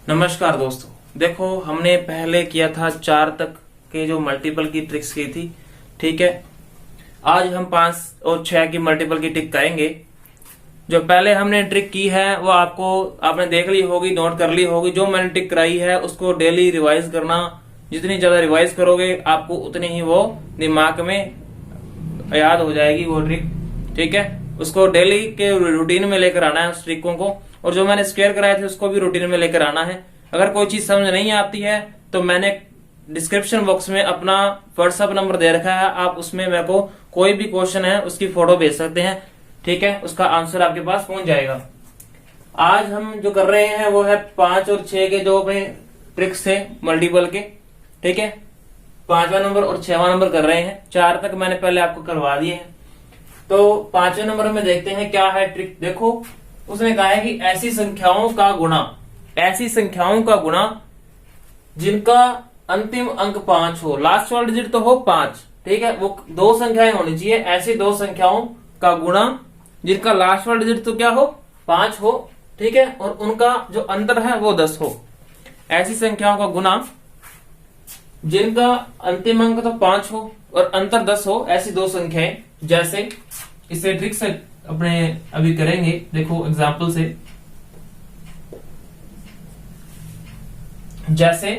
नमस्कार दोस्तों, देखो हमने पहले किया था 4 तक के जो मल्टीपल की ट्रिक्स की थी। ठीक है, आज हम 5 और 6 की मल्टीपल की ट्रिक करेंगे। जो पहले हमने ट्रिक की है वो आपने देख ली होगी, नोट कर ली होगी। जो मैंने ट्रिक कराई है उसको डेली रिवाइज करना। जितनी ज्यादा रिवाइज करोगे आपको उतनी ही वो दिमाग में याद हो जाएगी वो ट्रिक। ठीक है, उसको डेली के रूटीन में लेकर आना है उस ट्रिकों को। और जो मैंने स्क्वायर कराए थे उसको भी रूटीन में लेकर आना है। अगर कोई चीज समझ नहीं आती है तो मैंने डिस्क्रिप्शन बॉक्स में अपना व्हाट्सएप नंबर दे रखा है, आप उसमें मेरे को कोई भी क्वेश्चन है उसकी फोटो भेज सकते हैं। ठीक है, उसका आंसर आपके पास पहुंच जाएगा। आज हम जो कर रहे हैं वो है 5 और 6 के जो अपने ट्रिक्स थे मल्टीपल के। ठीक है, 5वां नंबर और 6वां नंबर कर रहे हैं। 4 तक मैंने पहले आपको करवा दिए हैं। तो 5वें नंबर में देखते हैं क्या है ट्रिक। देखो, उसने कहा है कि ऐसी संख्याओं का गुणा जिनका अंतिम अंक 5 हो, लास्ट वाला डिजिट तो हो 5। ठीक है, वो 2 संख्याएं होनी चाहिए। ऐसी 2 संख्याओं का गुणा जिनका लास्ट वाला डिजिट तो क्या हो, 5 हो। ठीक है, और उनका जो अंतर है वो 10 हो। ऐसी संख्याओं का गुणा जिनका अंतिम अंक तो 5 हो और अंतर 10 हो, ऐसी 2 संख्याएं। जैसे इसे ट्रिक से अपने अभी करेंगे, देखो एग्जाम्पल से। जैसे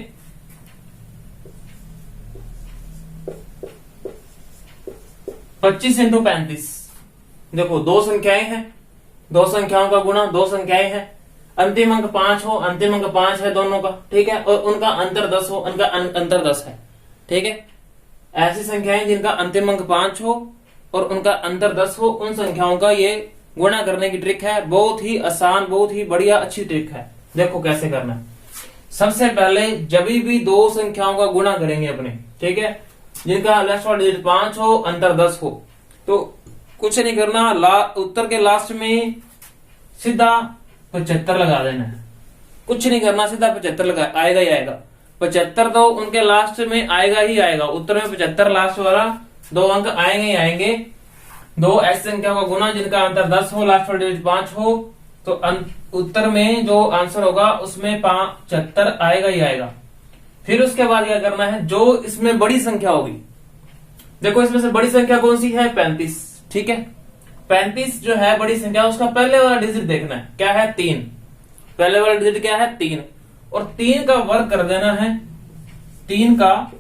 25 इंटू 35। देखो 2 संख्याएं हैं, 2 संख्याओं का गुणा 2 संख्याएं हैं। अंतिम अंक 5 हो, अंतिम अंक 5 है दोनों का। ठीक है, और उनका अंतर 10 हो, उनका अंतर 10 है। ठीक है, ऐसी संख्याएं जिनका अंतिम अंक 5 हो और उनका अंतर 10 हो, उन संख्याओं का ये गुणा करने की ट्रिक है। बहुत ही आसान, बहुत ही बढ़िया, अच्छी ट्रिक है। देखो कैसे करना है। सबसे पहले जब भी 2 संख्याओं का गुणा करेंगे अपने, ठीक है, जिनका लास्ट वाला डिजिट 5 हो, अंतर 10 हो, तो कुछ नहीं करना, उत्तर के लास्ट में सीधा 75 लगा देना है। कुछ नहीं करना, सीधा 75 लगा, आएगा ही आएगा। 75 तो उनके लास्ट में आएगा ही आएगा। उत्तर में 75 लास्ट वाला 2 अंक आएंगे ही आएंगे। 2 ऐसी संख्या का गुना जिनका अंतर 10 हो, लास्ट वाला डिजिट 5 हो, तो उत्तर में जो आंसर होगा उसमें 75 आएगा ही आएगा। फिर उसके बाद क्या करना है, जो इसमें बड़ी संख्या होगी, देखो इसमें से बड़ी संख्या कौन सी है, 35। ठीक है, 35 जो है बड़ी संख्या, उसका पहले वाला डिजिट देखना है, क्या है, 3। पहले वाला डिजिट क्या है, 3। और 3 का वर्ग कर देना है। 3 का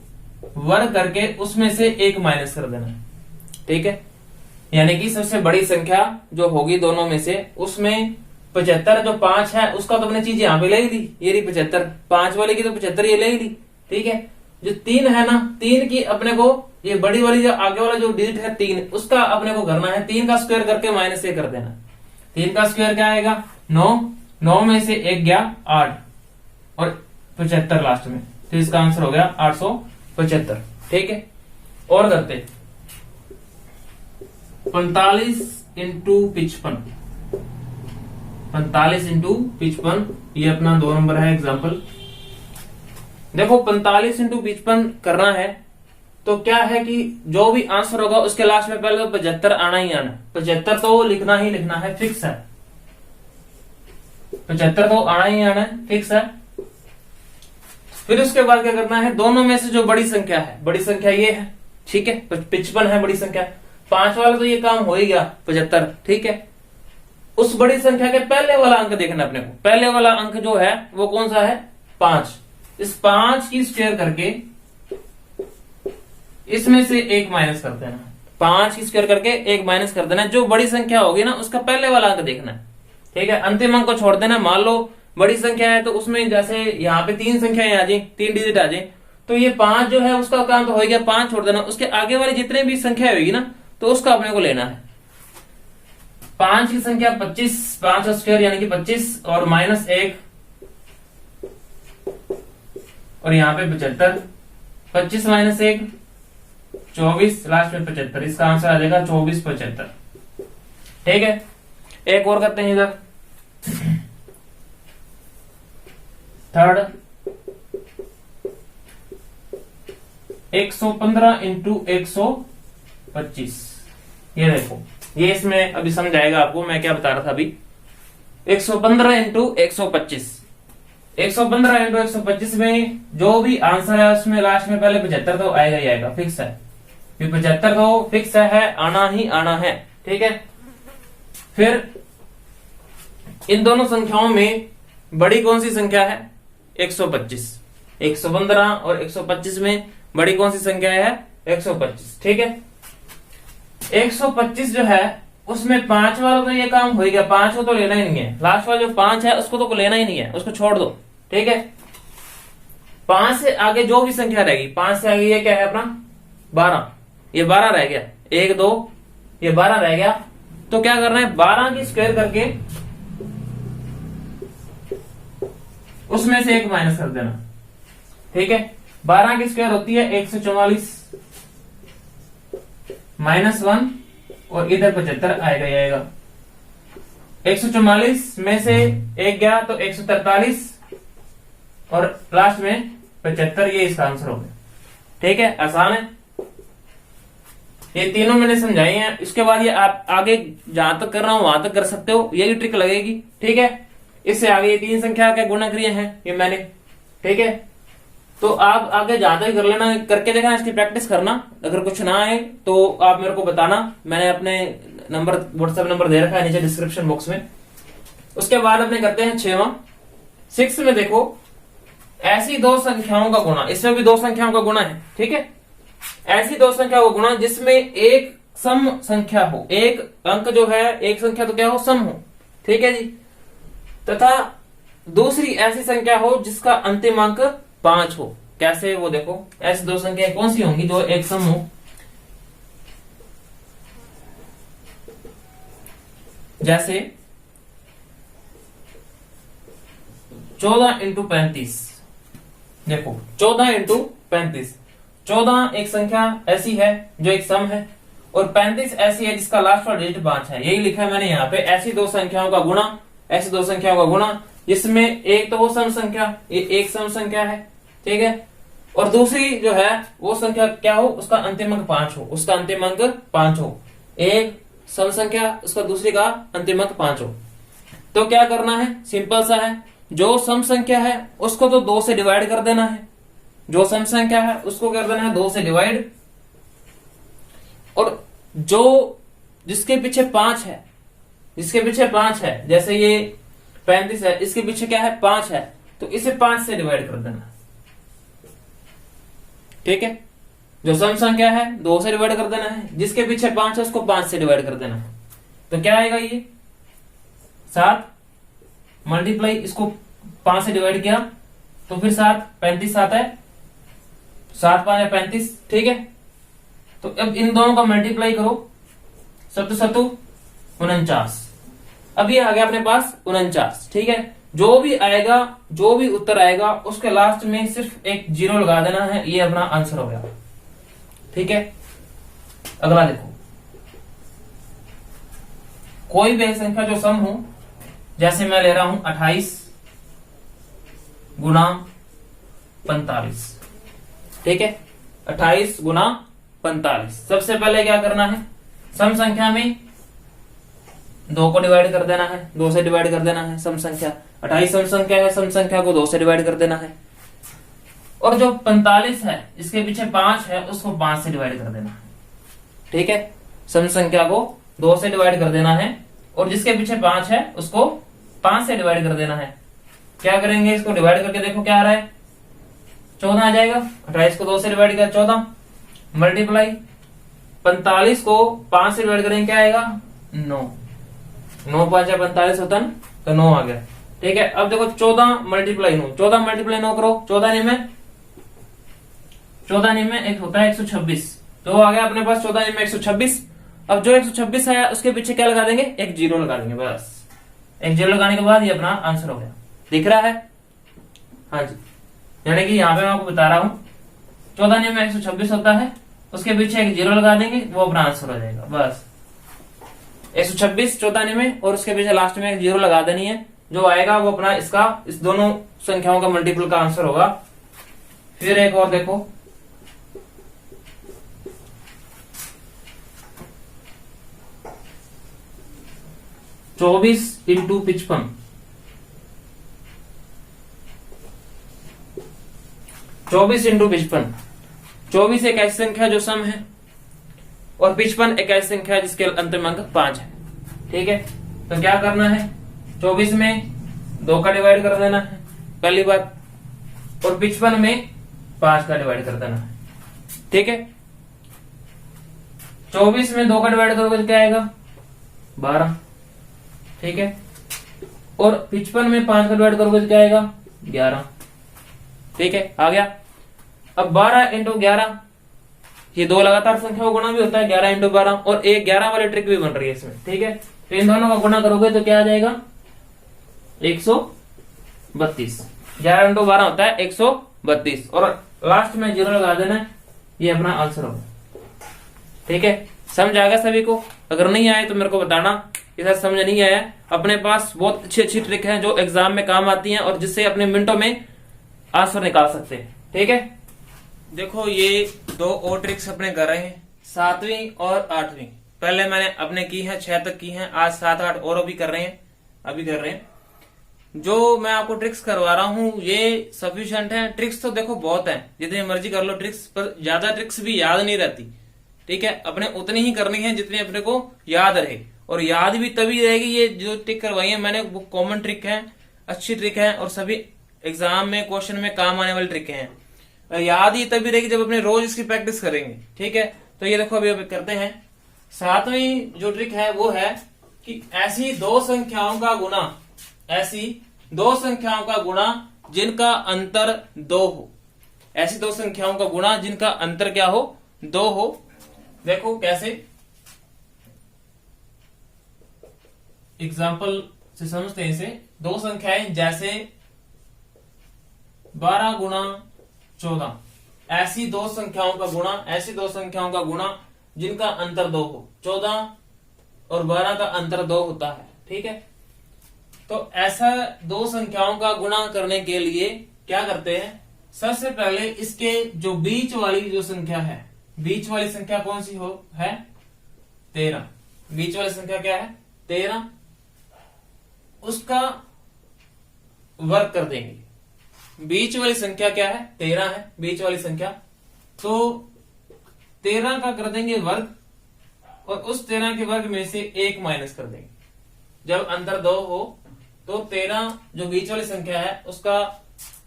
वर्ग करके उसमें से 1 माइनस कर देना है। ठीक है, यानी कि सबसे बड़ी संख्या जो होगी दोनों में से, उसमें 75 जो 5 है उसका तो अपने चीज यहाँ पे ले ही ली, ये रही 75। 5 वाले की तो 75 ये ले ही ली। ठीक है, जो 3 है ना, 3 की अपने को, ये बड़ी वाली जो आगे वाला जो डिजिट है 3, उसका अपने को करना है। 3 का स्क्वायर करके माइनस 1 कर देना। 3 का स्क्वायर क्या आएगा, 9। 9 में से 1 गया 8 और 75 लास्ट में, तो इसका आंसर हो गया 875। ठीक है, और करते 45 इंटू 55। 45 इंटू 55, ये अपना 2 नंबर है एग्जाम्पल। देखो 45 इंटू 55 करना है तो क्या है कि जो भी आंसर होगा उसके लास्ट में पहले तो 75 आना ही आना। 75 तो लिखना ही लिखना है, फिक्स है। 75 तो आना ही आना है, फिक्स है। फिर उसके बाद क्या करना है, दोनों में से जो बड़ी संख्या है, बड़ी संख्या ये है। ठीक है, 55 है बड़ी संख्या। 5 वाला तो ये काम हो ही गया, 75। ठीक है, उस बड़ी संख्या के पहले वाला अंक देखना अपने को। पहले वाला अंक जो है वो कौन सा है, 5। इस 5 की स्क्वायर करके इसमें से 1 माइनस कर देना। 5 की स्क्वायर करके 1 माइनस कर देना। जो बड़ी संख्या होगी ना उसका पहले वाला अंक देखना है। ठीक है, अंतिम अंक को छोड़ देना। मान लो बड़ी संख्या है तो उसमें जैसे यहाँ पे 3 संख्याएं आ जाए, 3 डिजिट आ जाए, तो ये 5 जो है उसका काम तो हो गया, 5 छोड़ देना। उसके आगे वाली जितने भी संख्या होगी ना तो उसका अपने को लेना है। 5 की संख्या 25, 5 का स्क्वायर यानी कि 25 और माइनस 1 और यहाँ पे 75। 25 माइनस 1 24, लास्ट में 75, इसका आंसर आ जाएगा 24 75। ठीक है, एक और करते हैं इधर। Third 115 into 125। ये देखो, ये इसमें अभी समझ आएगा आपको मैं क्या बता रहा था अभी। 115 इंटू 125। 115 इंटू 125 में जो भी आंसर है उसमें लास्ट में पहले 75 तो आएगा ही आएगा, फिक्स है। 75 तो फिक्स है, आना ही आना है, ठीक है। फिर इन दोनों संख्याओं में बड़ी कौन सी संख्या है? 125। 115 और 125 में बड़ी कौन सी संख्या है? 125, ठीक है। 125 जो है उसमें 5 वाला तो ये काम हो गया, 5 को तो लेना ही नहीं है। लास्ट वाला जो 5 है उसको तो लेना ही नहीं है, उसको छोड़ दो, ठीक है। 5 से आगे जो भी संख्या रहेगी, 5 से आगे ये क्या है अपना 12, ये 12 रह गया, 1 2 ये 12 रह गया। तो क्या करना है, 12 की स्क्वायर करके उसमें से 1 माइनस कर देना, ठीक है। 12 की स्क्वायर होती है 144 माइनस 1 और इधर 75 आएगा ही आएगा। 144 में से 1 गया तो 143 और लास्ट में 75, ये इसका आंसर हो गया, ठीक है। आसान है, ये तीनों मैंने समझाई हैं। इसके बाद ये आप आगे जहां तक कर रहा हूं वहां तक कर सकते हो, यही ट्रिक लगेगी, ठीक है। इससे आगे ये 3 संख्या के गुणा क्रिया है ये मैंने, ठीक है। तो आप आगे जहां तक कर लेना, करके देखना, इसकी प्रैक्टिस करना। अगर कुछ ना आए तो आप मेरे को बताना, मैंने अपने नंबर व्हाट्सएप नंबर दे रखा है नीचे डिस्क्रिप्शन बॉक्स में। उसके बाद अपने करते हैं 6वां। 6 में देखो, ऐसी 2 संख्याओं का गुणा, इसमें भी 2 संख्याओं का गुणा है, ठीक है। ऐसी 2 संख्या का गुणा जिसमें एक सम संख्या हो, एक अंक जो है, एक संख्या तो क्या हो, सम हो, ठीक है जी। तथा दूसरी ऐसी संख्या हो जिसका अंतिम अंक 5 हो। कैसे, वो देखो, ऐसी 2 संख्याएं कौन सी होंगी जो एक सम हो? जैसे 14 इंटू 35, देखो 14 इंटू 35, 14 एक संख्या ऐसी है जो एक सम है और 35 ऐसी है जिसका लास्ट वाला डिजिट 5 है। यही लिखा है मैंने यहाँ पे, ऐसी 2 संख्याओं का गुणा, ऐसी 2 संख्याओं का गुणा जिसमें एक तो वो सम संख्या, ये एक सम संख्या है, ठीक है, और दूसरी जो है वो संख्या क्या हो, उसका अंतिम अंक 5 हो, उसका अंतिम अंक 5 हो। एक सम संख्या, उसका दूसरी का अंतिम अंक 5 हो। तो क्या करना है, सिंपल सा है, जो सम संख्या है उसको तो 2 से डिवाइड कर देना है, जो सम संख्या है उसको कर देना है 2 से डिवाइड, और जो जिसके पीछे 5 है, जिसके पीछे 5 है, जैसे ये 35 है, इसके पीछे क्या है 5 है, तो इसे 5 से डिवाइड कर देना, ठीक है। जो सम संख्या है 2 से डिवाइड कर देना है, जिसके पीछे 5 है उसको 5 से डिवाइड कर देना है। तो क्या आएगा, ये 7 मल्टीप्लाई, इसको 5 से डिवाइड किया तो फिर 7, 35 7 है, 7 5 है 35, ठीक है। तो अब इन दोनों का मल्टीप्लाई करो, 7 7 49, अब ये आ गया अपने पास 49, ठीक है। जो भी आएगा, जो भी उत्तर आएगा उसके लास्ट में सिर्फ एक 0 लगा देना है, ये अपना आंसर हो गया, ठीक है। अगला देखो, कोई भी संख्या जो सम हो, जैसे मैं ले रहा हूं 28 गुना 45, ठीक है, 28 गुना 45। सबसे पहले क्या करना है, सम संख्या में 2 को डिवाइड कर देना है, 2 से डिवाइड कर देना है। सम संख्या 28 सम संख्या है, सम संख्या को 2 से डिवाइड कर देना है, और जो 45 है इसके पीछे 5 है उसको 5 से डिवाइड कर देना है, ठीक है। सम संख्या को 2 से डिवाइड कर देना है और जिसके पीछे 5 है उसको 5 से डिवाइड कर देना है। क्या करेंगे, इसको डिवाइड करके देखो क्या आ रहा है, 14 आ जाएगा। 28 को 2 से डिवाइड किया 14, मल्टीप्लाई 45 को 5 से डिवाइड करेंगे क्या आएगा, 9, 9 5 45 होता ना, तो 9 आ गया, ठीक है। अब देखो 14 मल्टीप्लाई 9, 14 मल्टीप्लाई 9 करो, 14 में एक होता है 126, तो आ गया अपने पास 14 में 126। अब जो 126 आया उसके पीछे क्या लगा देंगे, एक 0 लगा देंगे, बस एक 0 लगाने के बाद ये अपना आंसर हो गया। दिख रहा है, हाँ जी, यानी कि यहाँ पे मैं आपको बता रहा हूं 14 में 126 होता है, उसके पीछे एक 0 लगा देंगे, वो अपना आंसर हो जाएगा। बस 126 14 में और उसके पीछे लास्ट में एक 0 लगा देनी है, जो आएगा वो अपना इसका, इस दोनों संख्याओं का मल्टीपल का आंसर होगा। फिर एक और देखो, (24 × 55) 24 इंटू 55। 24 एक ऐसी संख्या जो सम है और 55 एक ऐसी संख्या है जिसके अंतिम अंक 5 है। ठीक है, तो क्या करना है, 24 में 2 का डिवाइड कर देना है पहली बात, और 55 में 5 का डिवाइड कर देना है। ठीक है, 24 में 2 का डिवाइड करोगे तो क्या आएगा 12। ठीक है, और 55 में 5 का डिवाइड करोगे तो क्या आएगा 11। ठीक है, आ गया। अब 12 इंटू 11, ये 2 लगातार संख्या को गुणा भी होता है, 11 इंटू 12, और एक 11 वाली ट्रिक भी बन रही है इसमें। ठीक है, तो इन दोनों का गुणा करोगे तो क्या आ जाएगा 132। 11 इंटू 12 होता है 132, और लास्ट में 0 लगा देना है, ये अपना आंसर होगा। ठीक है, समझ आ गया सभी को? अगर नहीं आए तो मेरे को बताना कि सर समझ नहीं आया। अपने पास बहुत अच्छी अच्छी ट्रिक है जो एग्जाम में काम आती हैं और जिससे अपने मिनटों में आंसर निकाल सकते हैं। ठीक है, देखो ये 2 और ट्रिक्स अपने कर रहे हैं, 7वीं और 8वीं। पहले मैंने अपने की है 6 तक की है, आज 7 8 और अभी कर रहे हैं। जो मैं आपको ट्रिक्स करवा रहा हूँ ये सफिशिएंट है। ट्रिक्स तो देखो बहुत है, जितनी मर्जी कर लो ट्रिक्स, पर ज्यादा ट्रिक्स भी याद नहीं रहती। ठीक है, अपने उतनी ही करनी है जितनी अपने को याद रहे, और याद भी तभी रहेगी। ये जो ट्रिक करवाई है मैंने वो कॉमन ट्रिक है, अच्छी ट्रिक है, और सभी एग्जाम में क्वेश्चन में काम आने वाली ट्रिक है। याद ही तभी रहेगी जब अपने रोज इसकी प्रैक्टिस करेंगे। ठीक है, तो ये देखो अभी करते हैं। 7वीं जो ट्रिक है वो है कि ऐसी 2 संख्याओं का गुणा जिनका अंतर 2 हो। ऐसी 2 संख्याओं का गुणा जिनका अंतर क्या हो 2 हो। देखो कैसे, एग्जाम्पल से समझते हैं इसे। 2 संख्याएं जैसे 12 गुणा 14, ऐसी 2 संख्याओं का गुणा जिनका अंतर 2 हो। 14 और 12 का अंतर 2 होता है। ठीक है, तो ऐसा 2 संख्याओं का गुणा करने के लिए क्या करते हैं, सबसे पहले इसके जो बीच वाली जो संख्या है, बीच वाली संख्या कौन सी है 13। बीच वाली संख्या क्या है 13, उसका वर्ग कर देंगे। बीच वाली संख्या क्या है 13 है बीच वाली संख्या, तो 13 का कर देंगे वर्ग, और उस 13 के वर्ग में से 1 माइनस कर देंगे। जब अंतर 2 हो तो 13 जो बीच वाली संख्या है उसका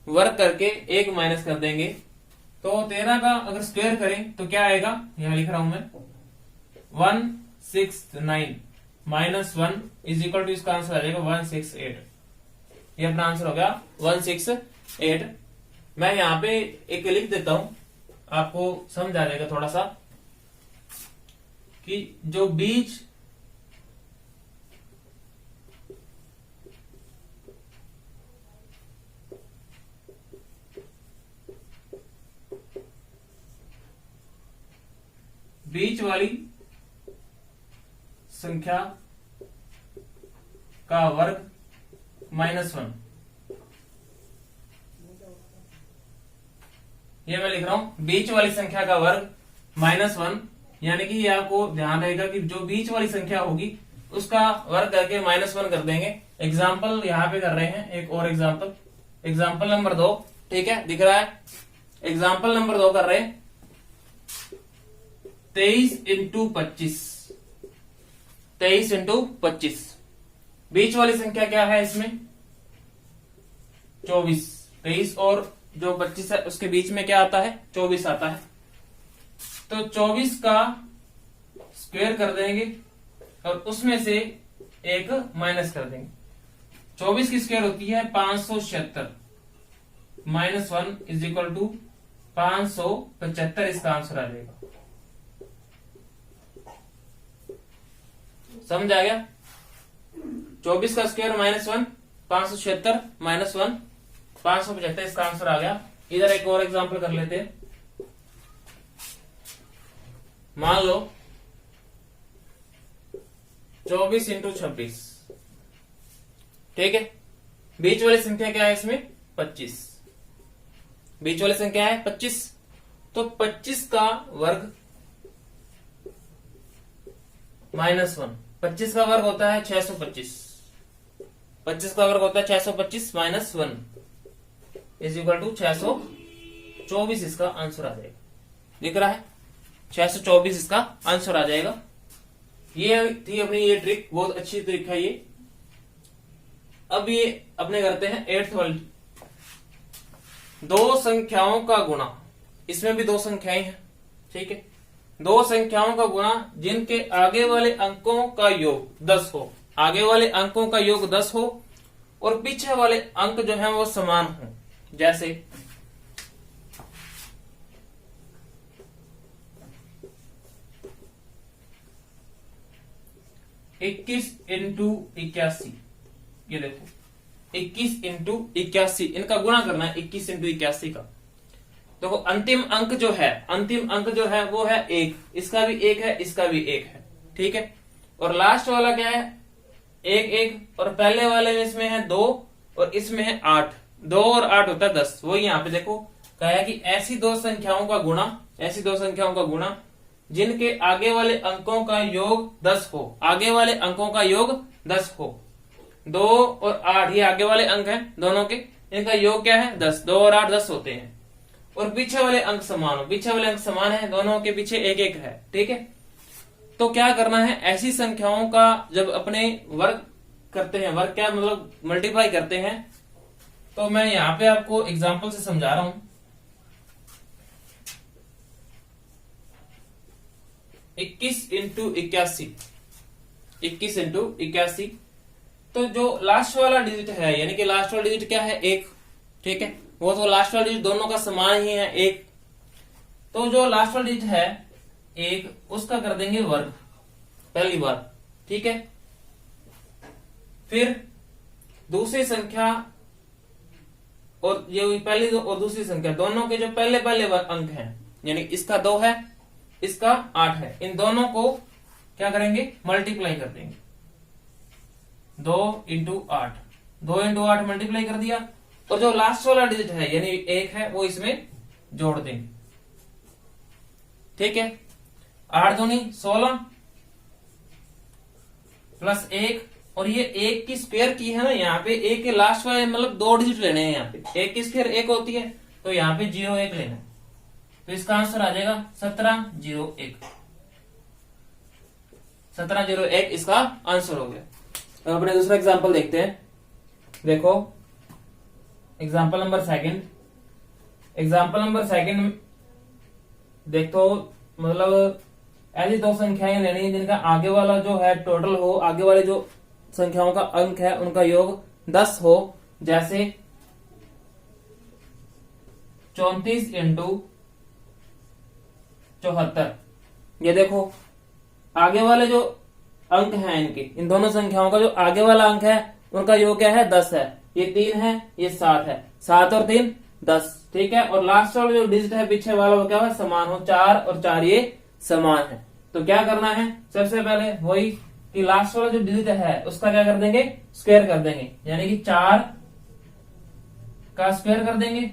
वर्ग करके 1 माइनस कर देंगे। तो 13 का अगर स्क्वायर करें तो क्या आएगा, यहां लिख रहा हूं मैं 169 माइनस 1 इज इक्वल टू, इसका आंसर आ जाएगा 168। ये अपना आंसर हो गया 168। मैं यहां पे एक लिख देता हूं, आपको समझ आ जाएगा थोड़ा सा कि जो बीच वाली संख्या का वर्ग -1, ये मैं लिख रहा हूं बीच वाली संख्या का वर्ग -1, यानी कि ये आपको ध्यान रहेगा कि जो बीच वाली संख्या होगी उसका वर्ग करके -1 कर देंगे। एग्जाम्पल यहां पे कर रहे हैं, एक और एग्जाम्पल नंबर 2। ठीक है, दिख रहा है, एग्जाम्पल नंबर 2 कर रहे हैं। 23 इंटू 25, 23 इंटू 25, बीच वाली संख्या क्या है इसमें 24। 23 और जो 25 है उसके बीच में क्या आता है 24 आता है। तो 24 का स्क्वायर कर देंगे और उसमें से 1 माइनस कर देंगे। 24 की स्क्वायर होती है 576, -1 इज इक्वल टू 575, इसका आंसर आ जाएगा। समझ आ गया, 24 का स्क्वायर -1, 576 -1 575, इसका आंसर आ गया। इधर एक और एग्जांपल कर लेते हैं। मान लो 24 इंटू 26, ठीक है, बीच वाली संख्या क्या है इसमें 25, बीच वाली संख्या है 25, तो 25 का वर्ग -1, 25 का वर्ग होता है 625, 25 का वर्ग होता है 625 -1 इज इक्वल टू 624। 624 इसका आंसर आ जाएगा। दिख रहा है, 624 इसका आंसर आ जाएगा। ये थी अपनी ये ट्रिक, बहुत अच्छी ट्रिक है ये। अब ये अपने करते हैं 8th वाली, दो संख्याओं का गुणा। इसमें भी दो संख्याएं हैं, ठीक है। दो संख्याओं का गुणा जिनके आगे वाले अंकों का योग 10 हो, आगे वाले अंकों का योग 10 हो और पीछे वाले अंक जो है वो समान हो। जैसे 21 इंटू 81, ये देखो 21 इंटू 81, इनका गुणा करना है 21 इंटू 81 का। देखो अंतिम अंक जो है वो है 1, इसका भी 1 है, इसका भी 1 है, ठीक है। और लास्ट वाला क्या है 1 1, और पहले वाले में इसमें है 2 और इसमें है 8, 2 और 8 होता है 10। वही यहाँ पे देखो कहा है कि ऐसी दो संख्याओं का गुणा जिनके आगे वाले अंकों का योग 10 हो, आगे वाले अंकों का योग 10 हो। 2 और 8 ये आगे वाले अंक हैं दोनों के, इनका योग क्या है 10, 2 और 8 10 होते हैं। और पीछे वाले अंक समान हो, पीछे वाले अंक समान है, दोनों के पीछे 1 1 है, ठीक है। तो क्या करना है, ऐसी संख्याओं का जब अपने वर्ग करते हैं, वर्ग क्या मतलब मल्टीप्लाई करते हैं, तो मैं यहां पे आपको एग्जांपल से समझा रहा हूं। 21 इंटू 81, 21 इंटू 81, तो जो लास्ट वाला डिजिट है, यानी कि लास्ट वाला डिजिट क्या है 1, ठीक है। वो तो लास्ट वाला डिजिट दोनों का समान ही है 1, तो जो लास्ट वाला डिजिट है 1 उसका कर देंगे वर्ग पहली बार, ठीक है। फिर दूसरी संख्या और ये पहली और दूसरी संख्या दोनों के जो पहले पहले अंक हैं, यानी इसका 2 है, इसका 8 है, इन दोनों को क्या करेंगे मल्टीप्लाई कर देंगे। 2 इंटू 8, 2 इंटू 8 मल्टीप्लाई कर दिया, और जो लास्ट वाला डिजिट है यानी 1 है वो इसमें जोड़ देंगे, ठीक है। 8 दूनी 16 प्लस 1, और ये 1 की स्क्वायर की है ना, यहाँ पे 1 के लास्ट वाले मतलब 2 डिजिट लेने हैं। यहाँ पे 1 की स्क्वायर 1 होती है, तो यहाँ पे 0 1 लेना है, तो इसका आंसर आ जाएगा 1701, 1701 इसका आंसर हो गया। अब अपने दूसरा एग्जांपल देखते हैं। देखो एग्जांपल नंबर सेकंड देखो, मतलब ऐसी दो संख्याएं लेनी है जिनका आगे वाला जो है टोटल हो, आगे वाले जो संख्याओं का अंक है उनका योग 10 हो। जैसे 34 इंटू 74, ये देखो आगे वाले जो अंक हैं इनके, इन दोनों संख्याओं का जो आगे वाला अंक है उनका योग क्या है 10 है, ये 3 है, ये 7 है, 7 और 3 10, ठीक है। और लास्ट वाला जो डिजिट है पीछे वाला वो क्या है समान हो, 4 और 4 ये समान है। तो क्या करना है, सबसे पहले वही कि लास्ट वाला जो डिजिट है उसका क्या कर देंगे स्क्वायर कर देंगे, यानी कि 4 का स्क्वायर कर देंगे।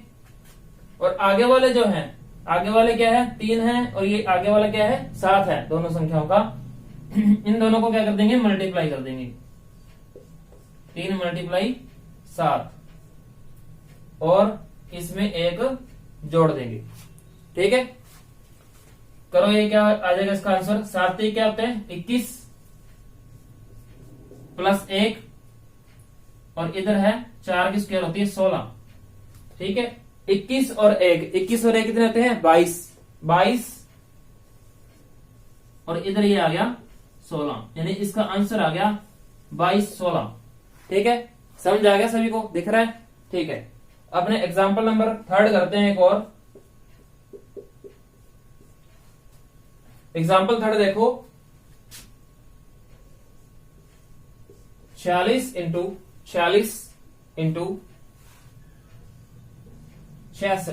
और आगे वाले जो हैं, आगे वाले क्या है 3 है, और ये आगे वाला क्या है 7 है, दोनों संख्याओं का इन दोनों को क्या कर देंगे मल्टीप्लाई कर देंगे, 3 मल्टीप्लाई 7, और इसमें 1 जोड़ देंगे, ठीक है। करो, ये क्या आ जाएगा इसका आंसर, 7 क्या होते हैं 21 प्लस 1, और इधर है 4 की स्क्वायर होती है 16, ठीक है। 21 और 1 कितने होते हैं 22, और इधर ये आ गया 16, यानी इसका आंसर आ गया 22 16, ठीक है। समझ आ गया सभी को, दिख रहा है, ठीक है। अपने एग्जाम्पल नंबर 3 करते हैं एक और एग्जाम्पल 3 देखो। 46 इंटू 66,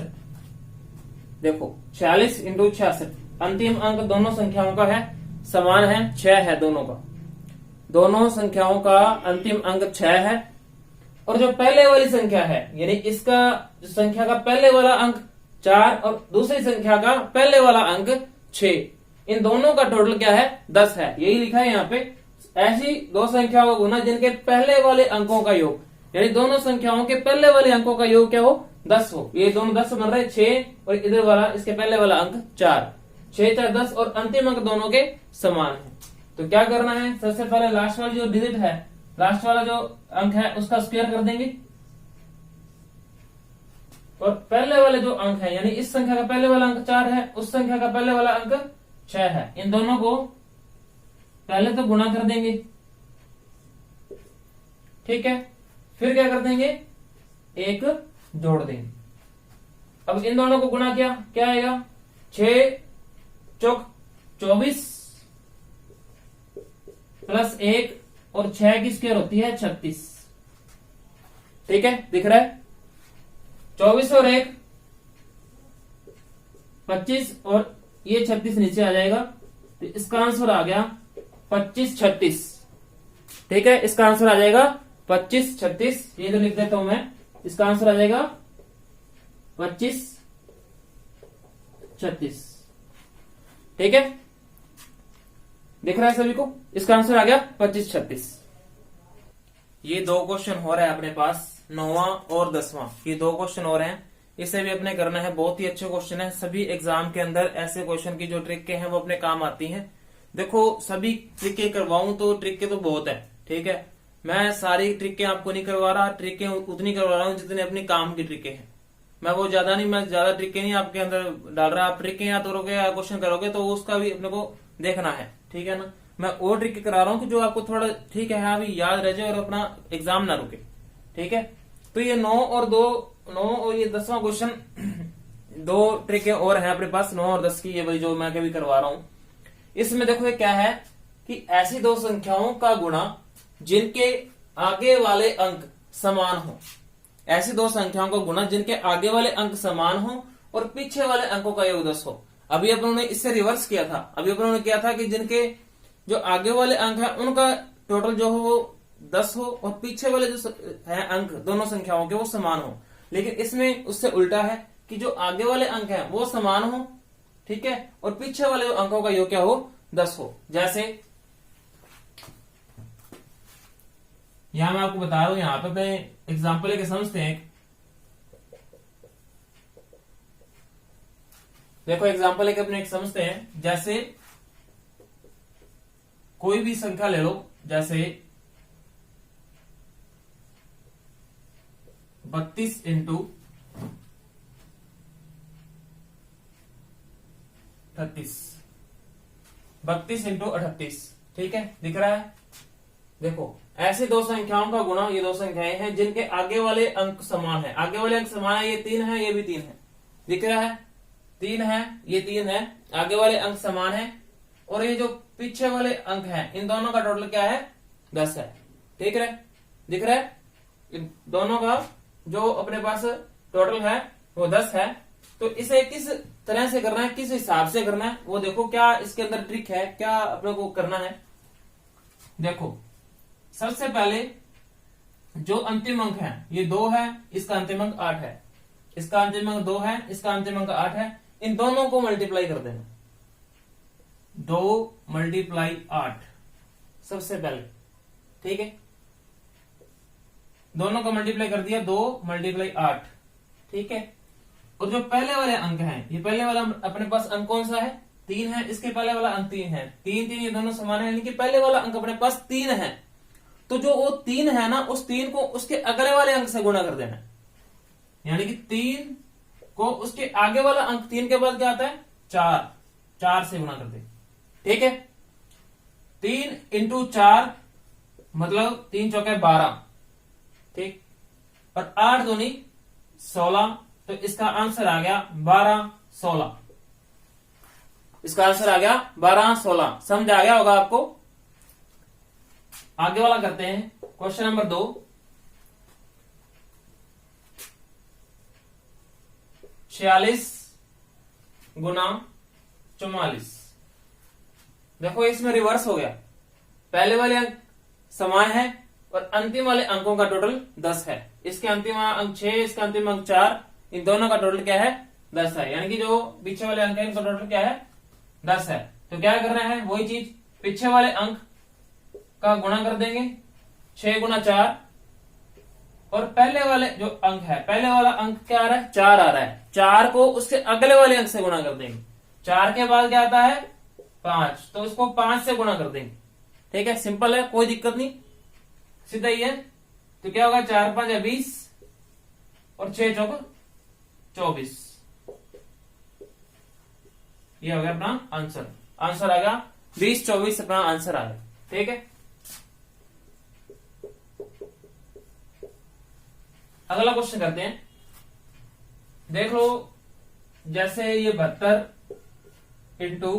देखो 46 इंटू 66, अंतिम अंक दोनों संख्याओं का है समान है, 6 है दोनों का, दोनों संख्याओं का अंतिम अंक 6 है। और जो पहले वाली संख्या है यानी इसका जो संख्या का पहले वाला अंक 4 और दूसरी संख्या का पहले वाला अंक 6, इन दोनों का टोटल क्या है 10 है, यही लिखा है यहाँ पे। ऐसी दो संख्याओं का गुना जिनके पहले वाले अंकों का योग, यानी दोनों संख्याओं के पहले वाले अंकों का योग क्या हो 10 हो। ये दोनों 10 बन रहे 6 और इधर वाला इसके पहले वाला अंक 4, 6 4 10 और अंतिम अंक दोनों के समान है। तो क्या करना है, सबसे पहले लास्ट वाला जो डिजिट है, लास्ट वाला जो अंक है उसका स्क्वायर कर देंगे और पहले वाले जो अंक है यानी इस संख्या का पहले वाला अंक 4 है, उस संख्या का पहले वाला अंक 6 है, इन दोनों को पहले तो गुणा कर देंगे, ठीक है, फिर क्या कर देंगे, एक जोड़ देंगे। अब इन दोनों को गुणा किया, क्या आएगा, 6 चौक 24 प्लस 1 और 6 की स्क्वायर होती है 36, ठीक है, दिख रहा है, 24 और 1 25 और ये 36 नीचे आ जाएगा, तो इसका आंसर आ गया 25 36, ठीक है, इसका आंसर आ जाएगा 25 36, ये तो लिख देता हूं मैं, इसका आंसर आ जाएगा 25 36, ठीक है, दिख रहा है सभी को, इसका आंसर आ गया 25 36। ये दो क्वेश्चन हो रहा है अपने पास, 9वां और 10वां, ये दो क्वेश्चन हो रहे हैं, इसे भी अपने करना है, बहुत ही अच्छे क्वेश्चन है, सभी एग्जाम के अंदर ऐसे क्वेश्चन की जो ट्रिक के हैं वो अपने काम आती हैं। देखो सभी ट्रिकें करवाऊं तो ट्रिकें तो बहुत है, ठीक है, मैं सारी ट्रिकें आपको नहीं करवा रहा, ट्रिकें उतनी करवा रहा हूं जितने अपनी काम की ट्रिकें हैं, मैं वो ज्यादा नहीं, मैं ज्यादा ट्रिकें नहीं आपके अंदर डाल रहा, आप ट्रिकें याद करोगे या क्वेश्चन करोगे तो उसका भी अपने को देखना है, ठीक है ना, मैं वो ट्रिक करा रहा हूँ कि जो आपको थोड़ा ठीक है अभी याद रह जाए और अपना एग्जाम ना रुके, ठीक है। तो ये 9 और ये 10वां क्वेश्चन, दो ट्रिकें और हैं अपने पास 9 और 10 की, ये वही जो मैं कभी करवा रहा हूं। इसमें देखो ये क्या है कि ऐसी दो संख्याओं का गुणा जिनके आगे वाले अंक समान हो, ऐसी दो संख्याओं का गुणा जिनके आगे वाले अंक समान हो और पीछे वाले अंकों का योग 10 हो। अभी अपन ने इससे रिवर्स किया था, अभी अपन ने किया था कि जिनके जो आगे वाले अंक है उनका टोटल जो हो वो 10 हो और पीछे वाले जो है अंक दोनों संख्याओं के वो समान हो, लेकिन इसमें उससे उल्टा है कि जो आगे वाले अंक हैं वो समान हो, ठीक है, और पीछे वाले अंकों का योग क्या हो 10 हो। जैसे यहां मैं आपको बता रहा हूं, यहां पे एग्जाम्पल लेके समझते हैं। देखो एग्जाम्पल लेके अपने एक समझते हैं, जैसे कोई भी संख्या ले लो, जैसे 32 इंटू 38, 32 इंटू 38, ठीक है, दिख रहा है। देखो ऐसे दो संख्याओं का गुणा, ये दो संख्याएं हैं जिनके आगे वाले अंक समान है, आगे वाले अंक समान है, ये 3 है, ये भी 3 है, दिख रहा है, 3 है, ये 3 है, आगे वाले अंक समान है, और ये जो पीछे वाले अंक हैं इन दोनों का टोटल क्या है 10 है, ठीक है, दिख रहा है, इन दोनों का जो अपने पास टोटल है वो 10 है। तो इसे किस तरह से करना है, किस हिसाब से करना है, वो देखो क्या इसके अंदर ट्रिक है, क्या अपने को करना है। देखो सबसे पहले जो अंतिम अंक है ये 2 है, इसका अंतिम अंक 8 है, इसका अंतिम अंक 2 है, इसका अंतिम अंक 8 है, इन दोनों को मल्टीप्लाई कर देना, 2 मल्टीप्लाई 8 सबसे पहले, ठीक है, दोनों को मल्टीप्लाई कर दिया, 2 मल्टीप्लाई 8, ठीक है, और जो पहले वाले अंक हैं, ये पहले वाला अपने पास अंक कौन सा है 3 है, इसके पहले वाला अंक 3 है, 3 3 ये दोनों समान है, यानी कि पहले वाला अंक अपने पास 3 है, तो जो वो 3 है ना उस 3 को उसके अगले वाले अंक से गुणा कर देना, यानी कि 3 को उसके आगे वाला अंक 3 के बाद क्या आता है 4 से गुणा कर दे, ठीक है, 3 इंटू 4 मतलब 3 चौके 12, ठीक, और 8 दूनी 16, तो इसका आंसर आ गया 12 16, इसका आंसर आ गया 12 16, समझ आ गया होगा आपको। आगे वाला करते हैं, क्वेश्चन नंबर 2, 46 गुना 44। देखो इसमें रिवर्स हो गया, पहले वाले अंक समान है और अंतिम वाले अंकों का टोटल 10 है, इसके अंतिम अंक 6, इसका अंतिम अंक 4, इन दोनों का टोटल क्या है 10 है, यानी कि जो पीछे वाले अंक है इनका टोटल क्या है 10 है। तो क्या करना है, वही चीज पीछे वाले अंक का गुणा कर देंगे, 6 गुना 4 और पहले वाले जो अंक है, पहले वाला अंक क्या आ रहा है, 4 आ रहा है, 4 को उसके अगले वाले अंक से गुणा कर देंगे। 4 के बाद क्या आता है 5, तो उसको 5 से गुणा कर देंगे। ठीक है, सिंपल है, कोई दिक्कत नहीं, सीधा ही है। तो क्या होगा 4 5 या 20 और 6 चौक 24। ये हो गया अपना आंसर। आंसर आ गया 20 24 अपना आंसर आ गया। ठीक है, अगला क्वेश्चन करते हैं। देख लो, जैसे ये 72 इंटू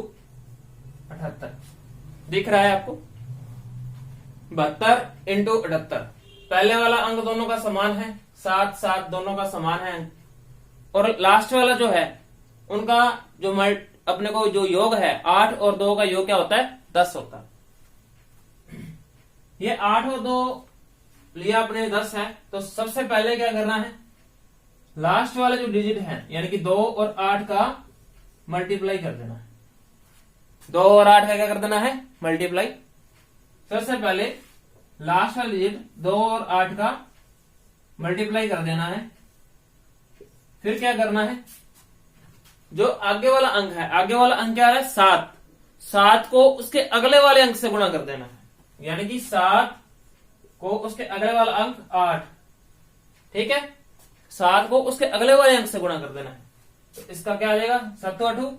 78 दिख रहा है आपको, 72 इंटू 78। पहले वाला अंक दोनों का समान है, 7 7 दोनों का समान है, और लास्ट वाला जो है उनका जो अपने को जो योग है 8 और 2 का योग क्या होता है 10 होता है। ये 8 और 2 लिया अपने 10 है, तो सबसे पहले क्या करना है, लास्ट वाले जो डिजिट है यानी कि 2 और 8 का मल्टीप्लाई कर देना है। 2 और 8 का क्या कर देना है मल्टीप्लाई। सबसे पहले लास्ट वाला डिजिट 2 और 8 का मल्टीप्लाई कर देना है। फिर क्या करना है, जो आगे वाला अंक है, आगे वाला अंक क्या है 7, 7 को उसके अगले वाले अंक से गुणा कर देना है, यानी कि 7 को उसके अगले वाला अंक 8। ठीक है, 7 को उसके अगले वाले अंक से गुणा कर देना है, तो इसका क्या आ जाएगा 7 8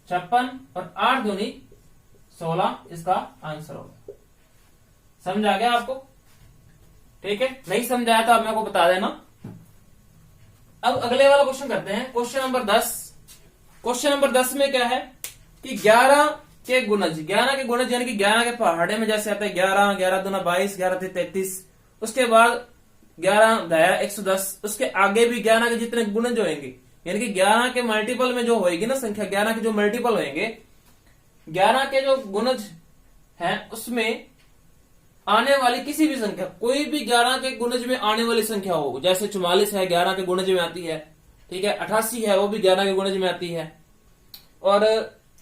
56 और 8 दूनी 16, इसका आंसर होगा। समझ आ गया आपको? ठीक है, नहीं समझाया तो आप मेरे को बता देना। अब अगले वाला क्वेश्चन करते हैं, क्वेश्चन नंबर 10। क्वेश्चन नंबर 10 में क्या है कि 11 के गुणज, 11 के गुणज यानी कि 11 के पहाड़े में जैसे आता है 11 11 दूना 22 11 33, उसके बाद 11 दया 110, उसके आगे भी 11 के जितने गुणज होंगे यानी कि 11 के मल्टीपल में जो होएगी ना संख्या, 11 के जो मल्टीपल होंगे, 11 के जो गुणज है उसमें आने वाली किसी भी संख्या, कोई भी 11 के गुणज में आने वाली संख्या हो, जैसे 44 है 11 के गुणज में आती है, ठीक है, 88 है वो भी 11 के गुणज में आती है, और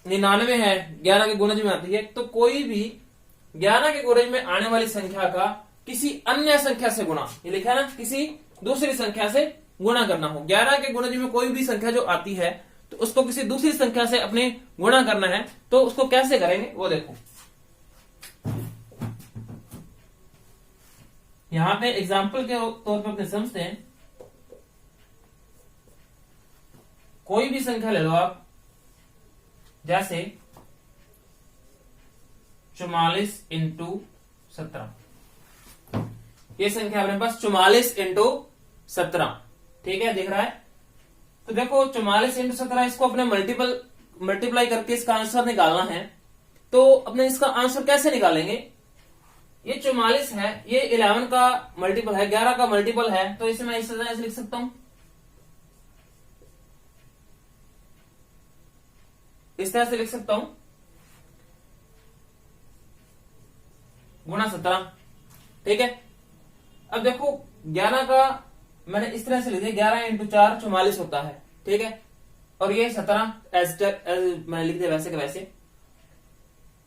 99 है 11 के गुणज में आती है। तो कोई भी 11 के गुणज में आने वाली संख्या का किसी अन्य संख्या से गुणा, ये लिखा है ना, किसी दूसरी संख्या से गुणा करना हो। 11 के गुणज में कोई भी संख्या जो आती है तो उसको किसी दूसरी संख्या से अपने गुणा करना है, तो उसको कैसे करेंगे वो देखो। यहां पे एग्जाम्पल के तौर पर अपने समझते हैं। कोई भी संख्या ले लो आप, जैसे 44 इंटू 17, ये संख्या अपने पास 44 इंटू 17, ठीक है, दिख रहा है। तो देखो 44 इंटू 17, इसको अपने मल्टीप्लाई करके इसका आंसर निकालना है। तो अपने इसका आंसर कैसे निकालेंगे, ये 44 है, ये 11 का मल्टीपल है, 11 का मल्टीपल है, तो इसे मैं इस तरह से लिख सकता हूं, इस तरह से लिख सकता हूं, गुणा 17। ठीक है, अब देखो 11 का मैंने इस तरह से लिख दिया, 11 इंटू 4 44 होता है, ठीक है, और ये 17 एज मैंने लिख दिया वैसे के वैसे।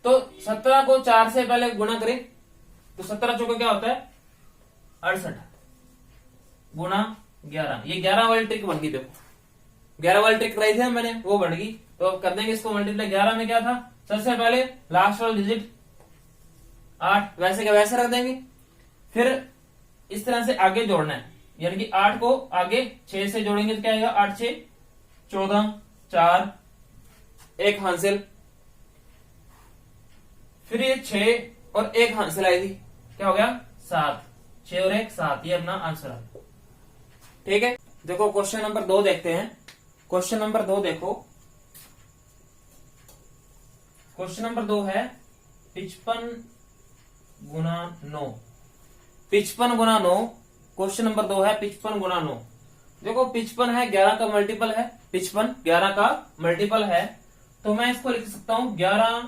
तो 17 को 4 से पहले गुणा करें तो 17 चौके क्या होता है 68 गुणा 11, ये 11 वाली ट्रिक बन गई। देखो 11 वाली ट्रिक कराई थी मैंने, वो बन गई। तो अब कर देंगे इसको मल्टीप्लाई। 11 में क्या था, सबसे पहले लास्ट वाला डिजिट 8 वैसे का वैसे रख देंगे, फिर इस तरह से आगे जोड़ना है, यानी कि 8 को आगे 6 से जोड़ेंगे तो क्या आएगा 8 6 14, 4 1 हासिल, फिर ये 6 और 1 हासिल आएगी, क्या हो गया 7, 6 और 1 7, ये अपना आंसर आ गया। ठीक है, देखो क्वेश्चन नंबर 2 देखते हैं। क्वेश्चन नंबर 2 देखो, क्वेश्चन नंबर 2 है 55 गुना 9, 55 गुना 9। क्वेश्चन नंबर 2 है 55 गुना 9। देखो 55 है 11 का मल्टीपल है, 55 11 का मल्टीपल है, तो मैं इसको लिख सकता हूं 11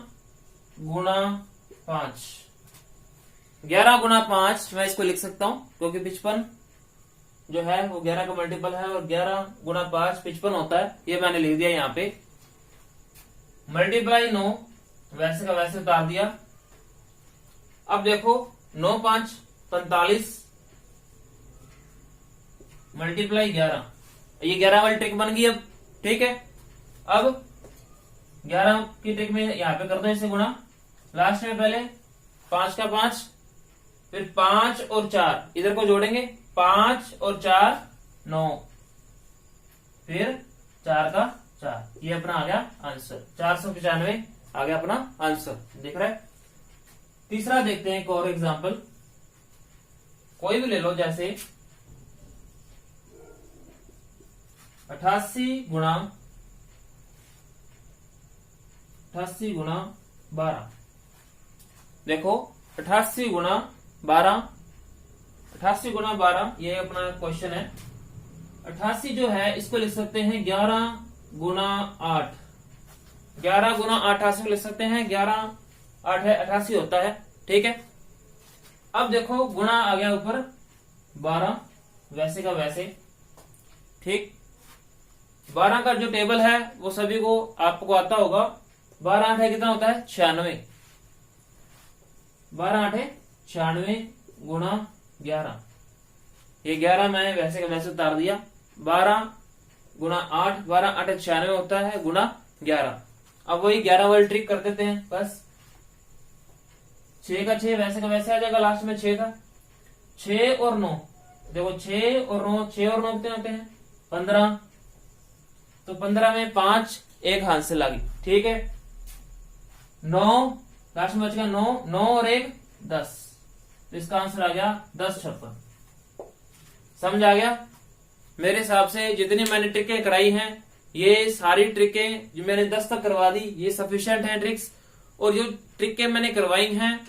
गुना 5, 11 गुना 5 मैं इसको लिख सकता हूं, क्योंकि 55 जो है वो 11 का मल्टीपल है और 11 गुना 5 55 होता है, ये मैंने लिख दिया यहाँ पे। मल्टीप्लाई 9 वैसे का वैसे उतार दिया। अब देखो 9 5 45, मल्टीप्लाई 11, ये 11 वाली ट्रिक बन गई अब। ठीक है, अब 11 की ट्रिक में यहाँ पे कर दो इसे गुणा, लास्ट में पहले 5 का 5, फिर 5 और 4 इधर को जोड़ेंगे, 5 और 4 9, फिर 4 का 4, ये अपना आ गया आंसर। 495 आ गया अपना आंसर, दिख रहा है। तीसरा देखते हैं एक और एग्जाम्पल, कोई भी ले लो, जैसे 88 गुणा 12। देखो 88 गुणा 12, 88 गुणा 12 ये अपना क्वेश्चन है। 88 जो है इसको लिख सकते हैं 11 गुणा 8, 11 गुणा 88 को लिख सकते हैं, 11 8 है 88 होता है। ठीक है, अब देखो गुणा आ गया ऊपर 12, वैसे का वैसे। ठीक, 12 का जो टेबल है वो सभी को आपको आता होगा। 12 8 है कितना होता है 96, 12 8 है 96 गुणा 11, ये 11 मैंने वैसे का वैसे उतार दिया। 12 गुणा 8, 12 8 96 होता है गुणा 11। अब वही 11 वाली ट्रिक कर देते हैं, बस 6 का 6 वैसे का वैसे आ जाएगा, लास्ट में 6 का 6 और 9, देखो 6 और 9, 6 और 9 कितने होते हैं 15, तो 15 में 5 एक हाथ से लगी। ठीक है, 9 लास्ट में बच गया 9, 9 और 1 10, तो इसका आंसर आ गया 1056। समझ आ गया? मेरे हिसाब से जितनी मैंने ट्रिकें कराई हैं, ये सारी ट्रिकें जो मैंने 10 तक करवा दी, ये सफिशिएंट है ट्रिक्स। और जो ट्रिकें मैंने करवाई हैं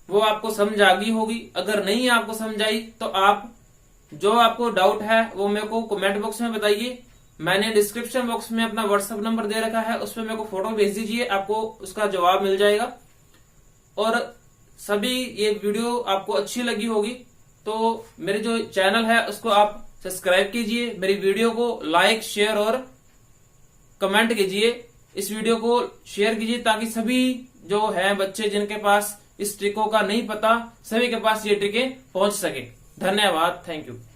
वो आपको समझ आ गई होगी। अगर नहीं आपको समझ आई तो आप जो आपको डाउट है वो मेरे को कमेंट बॉक्स में बताइए। मैंने डिस्क्रिप्शन बॉक्स में अपना व्हाट्सएप नंबर दे रखा है, उसमें मेरे को फोटो भेज दीजिए, आपको उसका जवाब मिल जाएगा। और सभी ये वीडियो आपको अच्छी लगी होगी तो मेरे जो चैनल है उसको आप सब्सक्राइब कीजिए, मेरी वीडियो को लाइक शेयर और कमेंट कीजिए, इस वीडियो को शेयर कीजिए ताकि सभी जो है बच्चे जिनके पास इस ट्रिकों का नहीं पता, सभी के पास ये ट्रिकें पहुंच सके। धन्यवाद, थैंक यू।